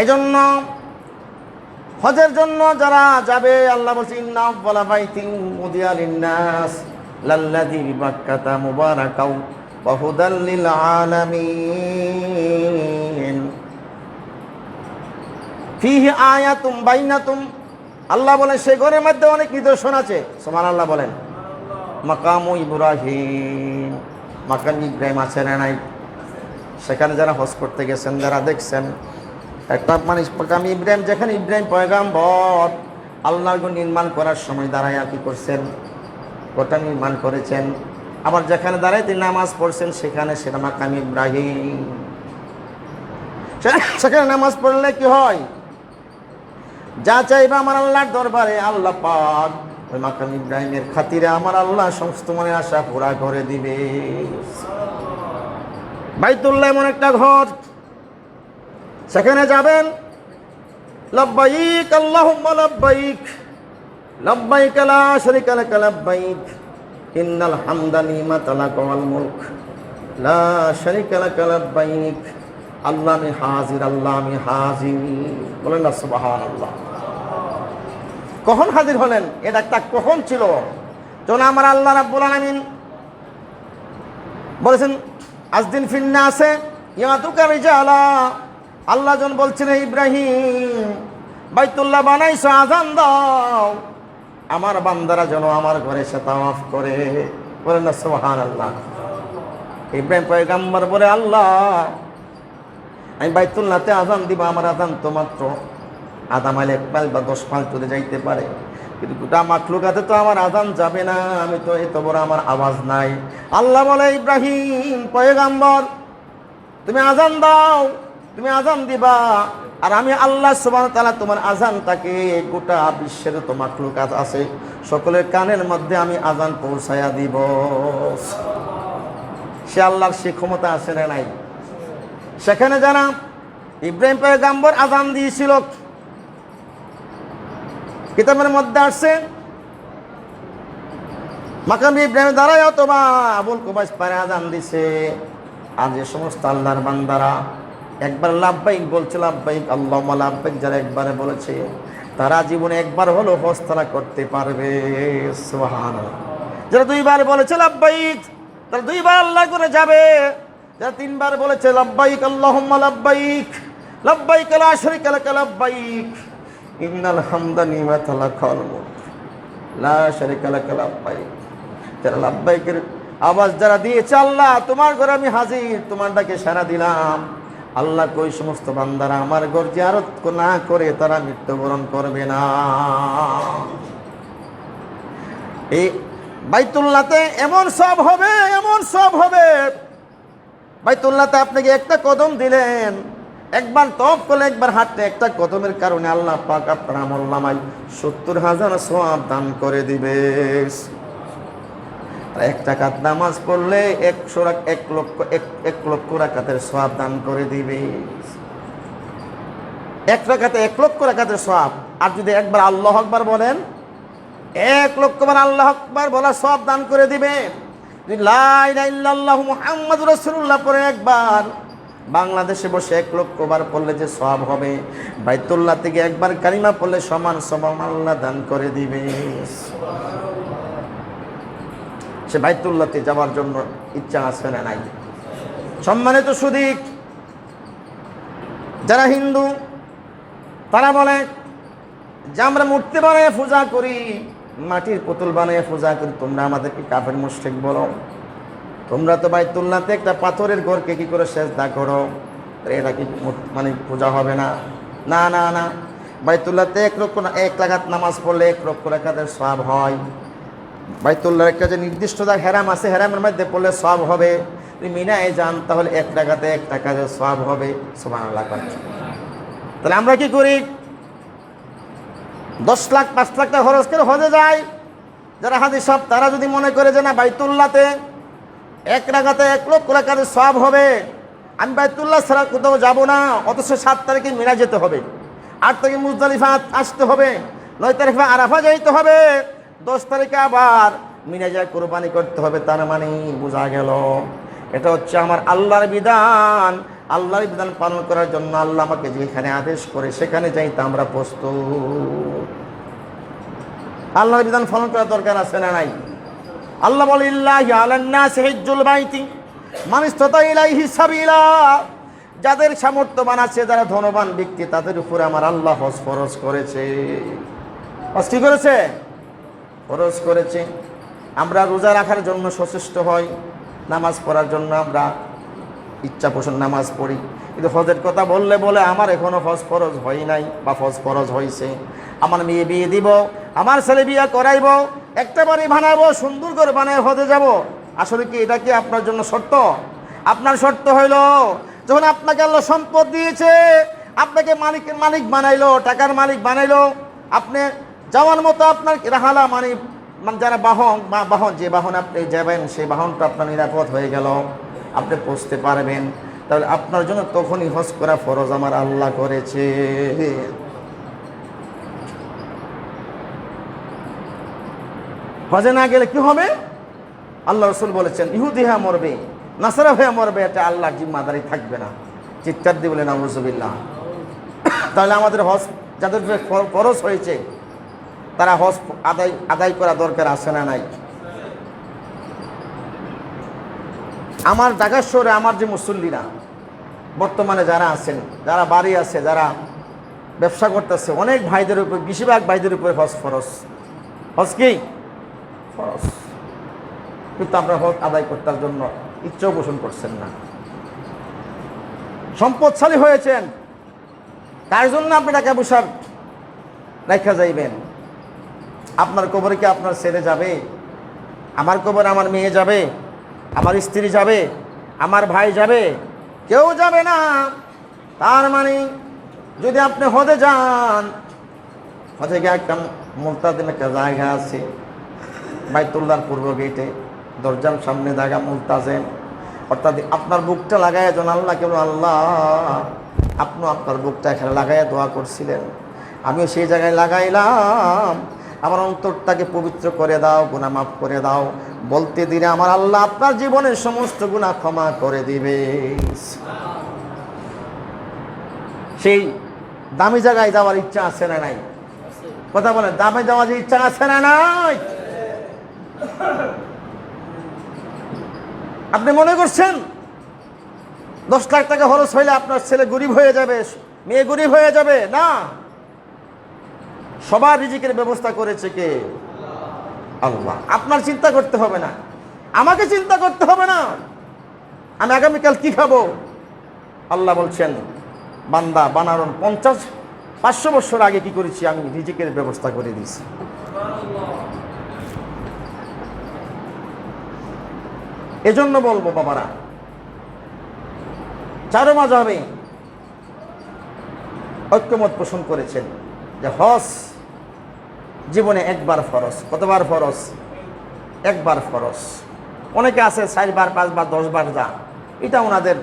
এজন্য হজের জন্য যারা যাবে আল্লাহ বলছেন ইন্না আউয়ালা বাইতিন উদিয়া লিন-নাস লাল্লাযী বিবাক্কাতা মুবারাকাও ওয়া হুদাল লিল আলামিন ফীহি আয়াতুম বাইনাতুম। আল্লাহ বলেন সেই ঘরের মধ্যে অনেক নিদর্শন আছে। সুবহানাল্লাহ বলেন। মাকামু ইব্রাহিম, মাকাম ইব্রাহিম আছে না নাই? সেখানে যারা হজ করতে গেছেন, যারা দেখছেন একটা মানুষ মাকাম ইব্রাহিম, যেখানে ইব্রাহিম পয়গাম্বর আল্লাহর ঘর নির্মাণ করার সময় দাঁড়ায় কি করছেন? ওটা নির্মাণ করেছেন। আবার যেখানে দাঁড়ায় তিনি নামাজ পড়ছেন সেখানে সেটা মাকাম ইব্রাহিম। সেখানে নামাজ পড়লে কি হয়? যা চাইবে আমার আল্লাহর দরবারে আল্লাহ পাক ওই মাকাম ইব্রাহিমের খাতিরে আমার আল্লাহ সমস্ত মনের আশা পুরা করে দিবে। বাইতুল্লাহ এমন একটা ঘর, সেখানে যাবেন লব্বাইক আল্লাহুম্মা লব্বাইক লব্বাইক লা শারীকা লাক লব্বাইক ইন্নাল হামদা নি'মাতা লাক ওয়াল মুলক লা শারীকা লাক লব্বাইক। আল্লাহ আমি হাজির, আল্লাহ আমি হাজির। বলেন না সুবহানাল্লাহ। কখন হাজির হলেন? এটা একটা কখন ছিল? যখন আমার আল্লাহ রাব্বুল আলামিন বলেছেন আজদিন ফিন্নাসে ইয়াতুকা রিজালা। আল্লাহ যখন বলছেন ইব্রাহিম বাইতুল্লাহ বানাইছো, আযান দাও, আমার বান্দারা যেন আমার ঘরে এসে তাওয়াফ করে। বলেন না সুবহানাল্লাহ। ইব্রাহিম পয়গম্বর বলে আল্লাহ আমি বাইতুল্লাহতে আযান দিব, আমার আযান তো মাত্র আধা মাইল, 1 মাইল বা 10 মাইল চলে যাইতে পারে, কিন্তু গোটা মাখলুকাতে তো আমার আযান যাবে না, আমি তো এত বড় আমার আওয়াজ নাই। আল্লাহ বলে ইব্রাহিম পয়গম্বর তুমি আযান দাও, তুমি আযান দিবা, আর আমি আল্লাহ সুবহানাহু ওয়া তাআলা তোমার আযানটাকে গোটা বিশ্বের তো মাখলুকাত আছে সকলের কানের মধ্যে আমি আযান পৌঁছায়া দিব। সে আল্লাহর সে ক্ষমতা আছে না নাই? সেখানে যারা ইব্রাহিম পয়গম্বর আযান দিয়েছিল, কিতাবের মধ্যে আসছে মাকাম ইব্রাহিম দ্বারাই অথবা আবুল কুবাইস পারে আযান দিছে। আর যে সমস্ত আল্লাহর বান্দারা একবার লাব্বাইক বলছে, লাব্বাইক আল্লাহুম্মা লাব্বাইক যারা একবারে বলেছে, তারা জীবনে একবার হলো হজ তারা করতে পারবে। সুবহানাল্লাহ। যারা 2 বার বলেছে লাব্বাইক, তারা 2 বার আল্লাহর ঘরে যাবে। যারা 3 বার বলেছে লাব্বাইক আল্লাহুম্মা লাব্বাইক লাব্বাইক লা শারীকা লাক লাব্বাইক ইন্নাল হামদা নি'মাতা লাক ওয়াল মুলক লা শারীকা লাক লাব্বাইক, যারা লাব্বাইকের আওয়াজ যারা দিয়েছে, আল্লাহ তোমার ঘরে আমি হাজির, তোমার ডাকে সাড়া দিলাম, আল্লাহ কই সমস্ত বান্দারা আমার ঘর জিয়ারত না করে তারা মৃত্যুবরণ করবে না। এই বাইতুল্লাহতে এমন সব হবে, এমন সব হবে। বাইতুল্লাহতে আপনাকে একটা কদম দিলেন, একবার তওয়াফ করলে, একবার হাঁটলে, একটা কদমের কারণে আল্লাহ পাক আপনার আমলনামায় 70,000 সওয়াব দান করে দিবে। আর 1 রাকাত নামাজ পড়লে 1 লক্ষ রাকাতের সওয়াব দান করে দিবে। 1 রাকাতে 1 লক্ষ রাকাতের সওয়াব। আর যদি একবার আল্লাহু আকবার বলেন, 1 লক্ষ বার আল্লাহু আকবার বলা সওয়াব দান করে দিবে। যদি লা ইলাহা ইল্লাল্লাহু মুহাম্মাদুর রাসূলুল্লাহ পড়ে একবার বাংলাদেশে বসে 1 লক্ষ বার পড়লে যে সওয়াব হবে, বাইতুল্লাহ থেকে একবার কালিমা পড়লে সমান সওয়াব আল্লাহ দান করে দিবে। সে বাইতুল্লাহতে যাওয়ার জন্য ইচ্ছা আছে না নাই? সম্মানিত সুধী, যারা হিন্দু তারা বলে যে আমরা মূর্তি বানিয়ে পূজা করি, মাটির পুতুল বানিয়ে পূজা করি, তোমরা আমাদেরকে কাফের মুশরিক বলো। তোমরা তো বাইতুল্লাহতে একটা পাথরের ঘরকে কি করে সেজদা করো, এটা কি মানে পূজা হবে না? না না না, বাইতুল্লাহতে 1 রাকাত নামাজ পড়লে 1 লক্ষ রাকাতের সওয়াব হয়। বাইতুল্লাহর একটা যে নির্দিষ্ট হেরাম আছে, হেরামের মধ্যে পড়লে সওয়াব হবে। তুমি মিনায় যান তাহলে 1 রাকাতে 1 টাকার সওয়াব হবে। সুবহানাল্লাহ। তাহলে আমরা কি করি? 10 লাখ 5 লাখ টাকা খরচ করে হজে যায় যারা হাজি সব, তারা যদি মনে করে যে না বাইতুল্লাহতে 1 রাকাতে 1 লক্ষ রাকাতের সওয়াব হবে, আমি বাইতুল্লাহ ছাড়া কোথাও যাব না, অথচ 7 তারিখে মিনা যেতে হবে, 8 তারিখে মুজদালিফা আসতে হবে, 9 তারিখে আরাফা যাইতে হবে, 10 তারিখে আবার মিনা যায় কোরবানি করতে হবে, তার মানে বোঝা গেল এটা হচ্ছে আমার আল্লাহর বিধান, আল্লাহর বিধান পালন করার জন্য আল্লাহ আমাকে যেখানে আদেশ করে সেখানে যাইতে আমরা প্রস্তুত। আল্লাহর বিধান পালন করার দরকার আছে না নাই? আল্লাহ বলে ইল্লাহি আলান নাসি হিজ্জুল বাইতি মান ইসতাতা ইলাইহি সাবিলা। যাদের সামর্থ্যবান আছে, যারা ধনবান ব্যক্তি, তাদের উপরে আমার আল্লাহ হজ ফরজ করেছে। হজ কি করেছে? ফরজ করেছে। আমরা রোজা রাখার জন্য সচেষ্ট হই, নামাজ পড়ার জন্য আমরা ইচ্ছা পোষণ নামাজ পড়ি, কিন্তু হজের কথা বলে আমার এখনো হজ ফরজ হয় নাই বা হজ ফরজ হয়েছে। আমার মেয়ে বিয়ে দিব, আমার ছেলে বিয়ে করাইব, একটা বাড়ি বানাবো, সুন্দর করে বানায় হজে যাব। আসলে কি এটা কি আপনার জন্য শর্ত? আপনার শর্ত হইল যখন আপনাকে আল্লাহ সম্পদ দিয়েছে, আপনাকে মালিক বানাইলো, টাকার মালিক বানাইলো, আপনি যাওয়ার মতো আপনার রাহালা মানে যারা বাহন যে বাহন আপনি যাবেন সেই বাহনটা আপনার নিরাপদ হয়ে গেল, আপনি পৌঁছতে পারবেন, তাহলে আপনার জন্য তখনই হজ করা ফরজ আমার আল্লাহ করেছে। হজে না গেলে কি হবে? আল্লাহ রসুল বলেছেন ইহুদি হয়ে মরবে, নাসারা হয়ে মরবে, এটা আল্লাহর জিম্মাদারি থাকবে না। চিৎকার দিয়ে বলেন নাউজুবিল্লাহ। তাহলে আমাদের হজ যাদের ফরজ হয়েছে তারা হজ আদায় করা দরকার আছে না নাই? আমার ঢাকা শহরে আমার যে মুসল্লিরা বর্তমানে যারা আছেন, যারা বাড়ি আছে, যারা ব্যবসা করতেছে, অনেক ভাইদের উপর, বেশিরভাগ ভাইদের উপরে হজ ফরজ। হজ কি ফরজ, কিন্তু আপনারা হজ আদায় করতার জন্য ইচ্ছাও পোষণ করছেন না। সম্পদশালী হয়েছেন, তার জন্য আপনি টাকা পয়সা রেখা যাইবেন। আপনার কবরে কি আপনার ছেলে যাবে? আমার কবরে আমার মেয়ে যাবে? আমার স্ত্রী যাবে? আমার ভাই যাবে? কেউ যাবে না। তার মানে যদি আপনি হজে যান, হজে গিয়ে একটা মুলতাজিম একটা জায়গা আছে বাইতুল্লাহর পূর্ব গেটে, দরজার সামনে জায়গা মুলতাজিম, অর্থাৎ আপনার বুকটা লাগাইয়া জন আল্লাহ কেন আল্লাহ আপনিও আপনার বুকটা এখানে লাগাইয়া দোয়া করছিলেন, আমিও সেই জায়গায় লাগাইলাম, আমার অন্তরটাকে পবিত্র করে দাও, গুনাহ মাফ করে দাও। বলতে দিলে আমার আল্লাহ আপনার জীবনের সমস্ত গুনাহ ক্ষমা করে দিবে। সেই দামি জায়গায় যাওয়ার ইচ্ছা আছে না নাই? কথা বলেন, দামে যাওয়ার ইচ্ছা আছে না নাই? আপনি মনে করছেন 10 লাখ টাকা খরচ হইলে আপনার ছেলে গরিব হয়ে যাবে, মেয়ে গরিব হয়ে যাবে? না, সবার রিজিকের ব্যবস্থা করেছে কে? আল্লাহ। আপনার চিন্তা করতে হবে না, আমাকে চিন্তা করতে হবে না আমি আগামীকাল কি খাবো। আল্লাহ বলছেন বান্দা বানানোর 500 বছর আগে কি করেছি, আমি রিজিকের ব্যবস্থা করে দিয়েছি। এজন্য বলবো বাবারা, চারো মাযহাবে ঐক্যমত পোষণ করেছেন যে হজ জীবনে একবার ফরজ। কতবার ফরজ? একবার ফরজ। অনেকে আছে 4 বার 5 বার 10 বার যা, এটা ওনাদের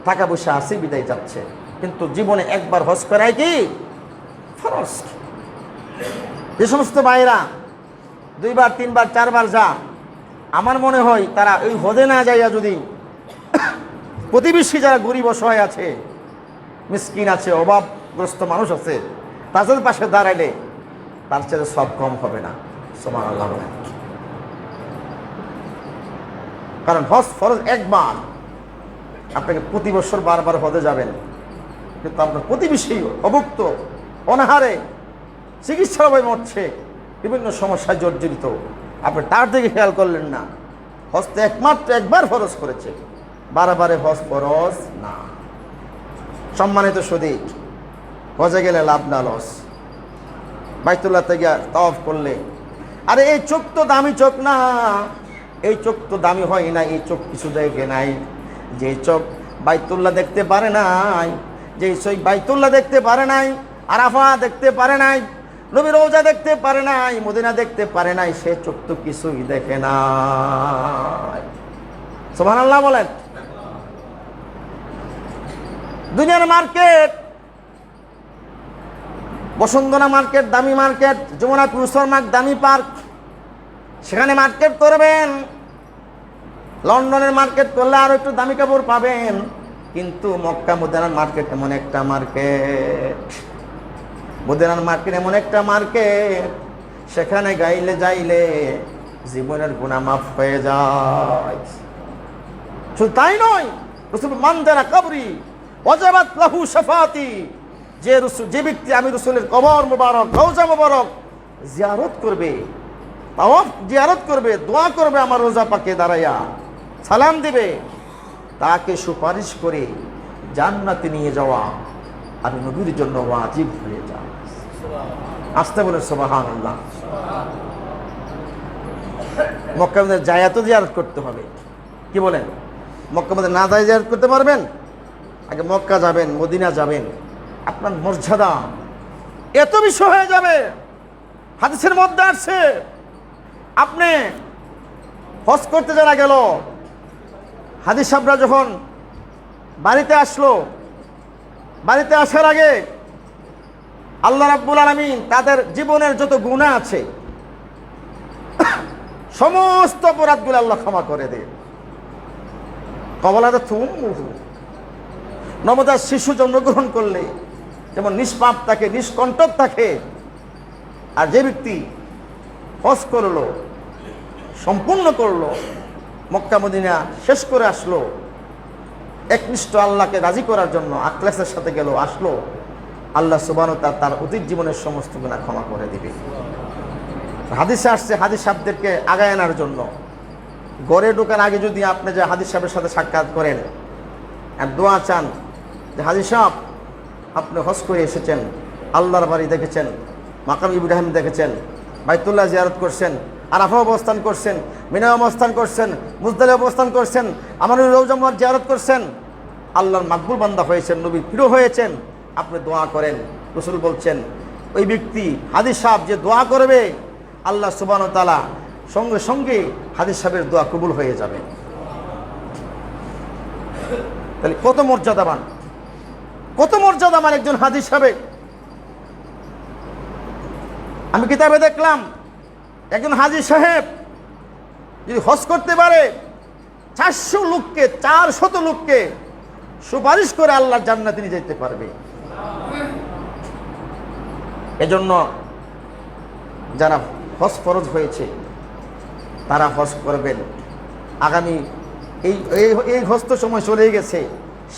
টাকা পয়সা আছে বিদায় যাচ্ছে, কিন্তু জীবনে একবার হজ করাই কি ফরজ। যে সমস্ত ভাইরা 2 বার 3 বার 4 বার যা, আমার মনে হয় তারা ওই হজে না যাইয়া যদি প্রতিবেশী যারা গরিব অসহায় আছে, মিসকিন আছে, অভাবগ্রস্ত মানুষ আছে, তাদের পাশে দাঁড়াইলে তার চেয়ে সব কম হবে না। সুবহানাল্লাহ। কারণ হজ ফরজ একবার, আপনাকে প্রতি বছর বারবার হজে যাবেন, কিন্তু আপনার প্রতিবেশী অভুক্ত, অনাহারে, চিকিৎসার অভাবে মরছে, বিভিন্ন সমস্যায় জর্জরিত, আপনি তার দিকে খেয়াল করলেন না। হজ তো একমাত্র একবার ফরজ করেছে, বারবারে হজ ফরজ না। সম্মানিত সুদী, হজে গেলে লাভ না লস। বাইতুল্লাহ থেকে তাওয়াফ করলে, আরে এই চোখ তো দামি চোখ না, এই চোখ তো দামি হয় না, এই চোখ কিছু দেখে নাই। যে চোখ বাইতুল্লাহ দেখতে পারে নাই, যে চোখ বাইতুল্লাহ দেখতে পারে নাই, আরাফা দেখতে পারে নাই, নবী রওজা দেখতে পারে নাই, মদিনা দেখতে পারে নাই, সে চোখ তো কিছুই দেখে নাই। সুবহানাল্লাহ বলেন। দুনিয়ার মার্কেট, বসুন্ধরা মার্কেট দামি মার্কেট, যমুনা ক্রুসর মার্ক দামি পার্ক, সেখানে মার্কেট করবেন। লন্ডনের মার্কেট করলে আরো একটু দামি কাপড় পাবেন, কিন্তু মক্কা মদিনার মার্কেট এমন একটা মার্কেট, মদিনার মার্কেট এমন একটা মার্কেট, সেখানে গাইলে যাইলে জীবনের গুনাহ মাফ হয়ে যায়। শুধু তাই নয়, রাসূল মান যারা কবরি ওয়াজাবাত লাহু শাফাআতি, যে ব্যক্তি আমি রাসূলের কবর মুবারক, রওজা মুবারক জিয়ারত করবে, তাওয়াফ জিয়ারত করবে, দোয়া করবে, আমার রোজা পাকে দাঁড়াইয়া সালাম দিবে, তাকে সুপারিশ করে জান্নাতে নিয়ে যাওয়া আমি নবীর জন্য ওয়াজিব হয়ে যায়। আসতে বলে সুবহানাল্লাহ। মক্কা মদিনা যায় তো জিয়ারত করতে হবে, কি বলেন? মক্কা মদিনা না যায় জিয়ারত করতে পারবেন? আগে মক্কা যাবেন, মদিনা যাবেন, আপনার মর্যাদা এত বেশি হয়ে যাবে। হাদিসের মধ্যে আসছে, আপনি হজ করতে যারা গেল, হাদিস সাহেবরা যখন বাড়িতে আসলো, বাড়িতে আসার আগে আল্লাহ রাব্বুল আলামিন তাদের জীবনের যত গুনাহ আছে সমস্ত অপরাধগুলো আল্লাহ ক্ষমা করে দেয়। কবলাতে নবজাত শিশু জন্মগ্রহণ করলে যেমন নিষ্পাপ থাকে, নিষ্কণ্টক থাকে, আর যে ব্যক্তি হজ করলো, সম্পূর্ণ করলো, মক্কা মদিনা শেষ করে আসলো, একনিষ্ঠ আল্লাহকে রাজি করার জন্য আখলাসের সাথে গেল, আসলো, আল্লাহ সুবহানাহু ওয়া তাআলা তার অতীত জীবনের সমস্ত গুনাহ ক্ষমা করে দিবে। হাদিসে আসছে হাদিস সাহেবদেরকে আগায় আনার জন্য, ঘরে ঢোকার আগে যদি আপনি যে হাদিস সাহেবের সাথে সাক্ষাৎ করেন আর দোয়া চান যে হাদিস সাহেব আপনি হজ করে এসেছেন, আল্লাহর বাড়ি দেখেছেন, মাকাম ইব্রাহিম দেখেছেন, বাইতুল্লাহ জিয়ারত করছেন, আরাফা অবস্থান করছেন, মিনা অবস্থান করছেন, মুজদালিফা অবস্থান করছেন, আমার রওজা মুবারক জিয়ারত করছেন, আল্লাহর মাকবুল বান্দা হয়েছেন, নবীর প্রিয় হয়েছেন, আপনি দোয়া করেন। রাসূল বলছেন ওই ব্যক্তি হাদিস সাহেব যে দোয়া করবে, আল্লাহ সুবহানাহু ওয়া তাআলা সঙ্গে সঙ্গে হাদিস সাহেবের দোয়া কবুল হয়ে যাবে। তাহলে কত মর্যাদাবান, কত মর্যাদাবান একজন হাদিস সাহেব। আমি কিতাবে দেখলাম একজন হাজী সাহেব যদি হজ করতে পারে 400 লোককে সুপারিশ করে আল্লাহর জান্নাতে নিয়ে যেতে পারবে। এজন্য যারা হজ ফরজ হয়েছে তারা হজ করবেন। আগামী এই হজ তো সময় চলে গেছে,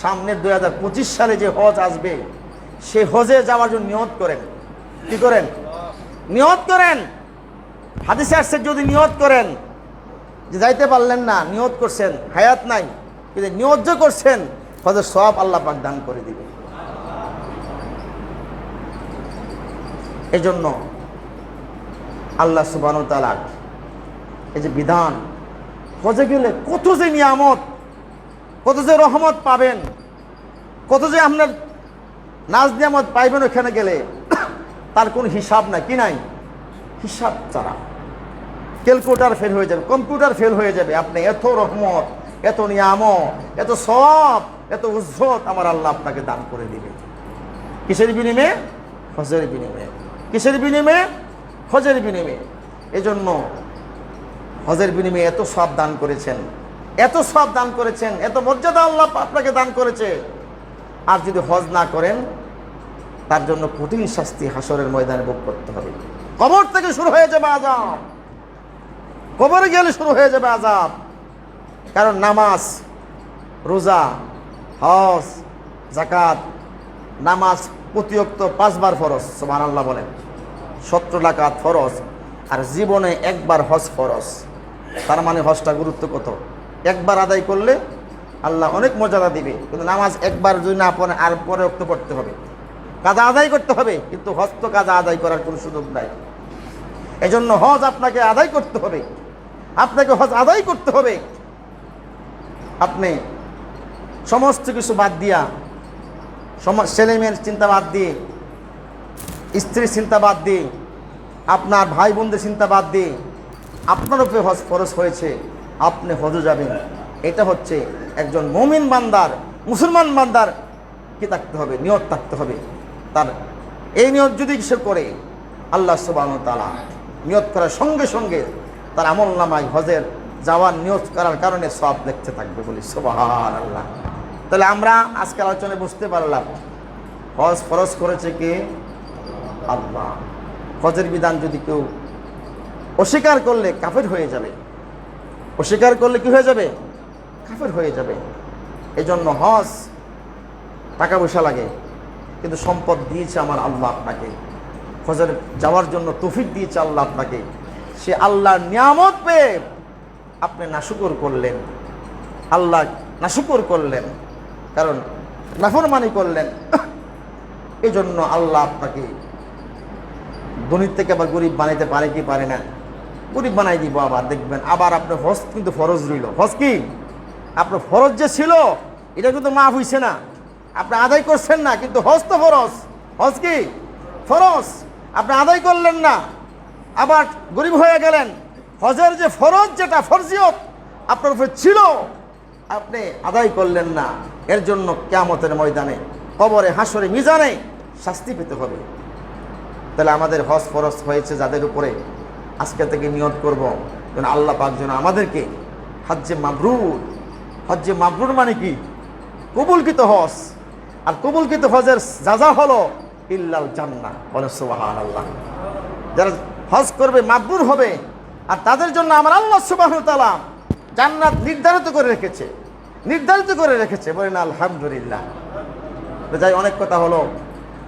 সামনের 2025 সালে যে হজ আসবে সে হজে যাওয়ার জন্য নিয়ত করেন। কি করেন? নিয়ত করেন। হাদিসে আসছে যদি নিয়ত করেন যে যাইতে পারলেন না, নিয়ত করছেন, হায়াত নাই, কিন্তু নিয়ত যে করছেন হজের সওয়াব আল্লাহ পাক দান করে দিবে। এজন্য আল্লাহ সুবহানাহু ওয়া তাআলা এই যে বিধান, হজে গেলে কত যে নিয়ামত, কত যে রহমত পাবেন, কত যে আপনার নাজ নিয়ামত পাইবেন ওখানে গেলে, তার কোনো হিসাব নাই। কি নাই? হিসাব ছাড়া ক্যালকুলেটর ফেল হয়ে যাবে, কম্পিউটার ফেল হয়ে যাবে। আপনি এত রহমত, এত নিয়ামত, এত সওয়াব, এত উজ্জত আমার আল্লাহ আপনাকে দান করে দিবে। কিসের বিনিময়ে? হজের বিনিময়ে। কিসের বিনিময়ে? হজের বিনিময়ে। এজন্য হজের বিনিময়ে এত সওয়াব দান করেছেন, এত সওয়াব দান করেছেন, এত মর্যাদা আল্লাহ আপনাকে দান করেছে। আর যদি হজ না করেন তার জন্য কঠিন শাস্তি হাসরের ময়দানে ভোগ করতে হবে। কবর থেকে শুরু হয়ে যাবে আযাব, কবরে গেলে শুরু হয়ে যাবে আযাব। কারণ নামাজ, রোজা, হজ, যাকাত, নামাজ প্রতি ওয়াক্ত 5 বার ফরজ, সুবহানাল্লাহ বলেন, 70 রাকাত ফরজ, আর জীবনে একবার হজ ফরজ। তার মানে হজটা গুরুত্ব কত? একবার আদায় করলে আল্লাহ অনেক মর্যাদা দিবে, কিন্তু নামাজ একবার যদি না পড়ে আর পরে ওয়াক্ত পড়তে হবে, কাজা আদায় করতে হবে, কিন্তু হজ তো কাজা আদায় করার কোনো সুযোগ নাই। এজন্য হজ আপনাকে আদায় করতে হবে, আপনাকে হজ আদায় করতে হবে। আপনি সমস্ত কিছু বাদ দিয়া, ছেলে মেয়ের চিন্তা বাদ দিয়ে, স্ত্রীর চিন্তা বাদ দিয়ে, আপনার ভাই বোনদের চিন্তা বাদ দিয়ে আপনার উপরে হজ ফরজ হয়েছে, আপনি হজে যাবেন। এটা হচ্ছে একজন মুমিন বান্দার, মুসলমান বান্দার কি থাকতে হবে? নিয়ত থাকতে হবে। তার এই নিয়ত যদি সে করে, আল্লাহ সুবহানাহু ওয়া তাআলা নিয়ত করার সঙ্গে সঙ্গে তার আমলনামায় হজের যাওয়ার নিয়ত করার কারণে সওয়াব লিখতে থাকবে। বলি সুবহানাল্লাহ। তাহলে আমরা আজকে আলোচনায় বুঝতে পারলাম হজ ফরজ করেছে কে? আল্লাহ। হজের বিধান যদি কেউ অস্বীকার করলে কাফের হয়ে যাবে, অস্বীকার করলে কি হয়ে যাবে? কাফের হয়ে যাবে। এই জন্য হজ টাকা পয়সা লাগে, কিন্তু সম্পদ দিয়েছে আমার আল্লাহ আপনাকে, হজের যাওয়ার জন্য তৌফিক দিয়েছে আল্লাহ আপনাকে। সে আল্লাহর নিয়ামত পেয়ে আপনি নাশুকর করলেন, আল্লাহ নাশুকর করলেন, কারণ নাফরমানি করলেন। এই জন্য আল্লাহ আপনাকে ধনীর থেকে আবার গরিব বানাইতে পারে কি পারে না? গরিব বানাই দিব। আবার দেখবেন আবার আপনার হজ কিন্তু ফরজ রইল। হজ কি আপনার ফরজ যে ছিল এটা কিন্তু মাফ হইছে না, আপনি আদায় করছেন না, কিন্তু হজ তো ফরজ। হজ কি ফরজ, আপনি আদায় করলেন না, আবার গরিব হয়ে গেলেন। হজের যে ফরজ, যেটা ফরজিয়ত আপনার উপর ছিল, আপনি আদায় করলেন না। এর জন্য কিয়ামতের ময়দানে, কবরে, হাসরে, মিজানে শাস্তি পেতে হবে। তাহলে আমাদের হজ ফরজ হয়েছে যাদের উপরে, আজকে থেকে নিয়ত করব যেন আল্লাহ পাক যেন আমাদেরকে হজ্জে মাবরুর, হজ্জে মাবরুর মানে কি? কবুলকৃত হজ। আর কবুলকৃত হজের যাজা হলো ইল্লাল জান্নাহ। বলেন সুবহানাল্লাহ। যারা হজ করবে মাবরুর হবে, আর তাদের জন্য আমার আল্লাহ সুবহানাহু ওয়া তাআলা জান্নাত নির্ধারিত করে রেখেছে, নির্ধারিত করে রেখেছে। বলেন আলহামদুলিল্লাহ। যাই, অনেক কথা হলো,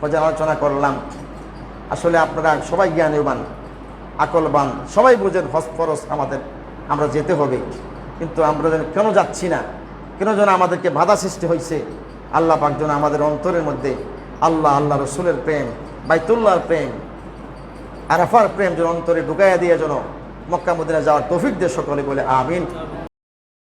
হজের আলোচনা করলাম। আসলে আপনারা সবাই জ্ঞানীবান, আকলবান, সবাই বুঝেন হজ ফরজ আমাদের, আমরা যেতে হবে। কিন্তু আমরা যেন কেন যাচ্ছি না, কেন যেন আমাদেরকে বাধা সৃষ্টি হয়েছে? আল্লাহ পাক যেন আমাদের অন্তরের মধ্যে আল্লাহ, আল্লাহ রসুলের প্রেম, বাইতুল্লাহর প্রেম, আরাফার প্রেম যেন অন্তরে ঢুকাইয়া দিয়ে যেন মক্কা মদিনা যাওয়ার তৌফিক দিয়ে সকলে বলে আমিন।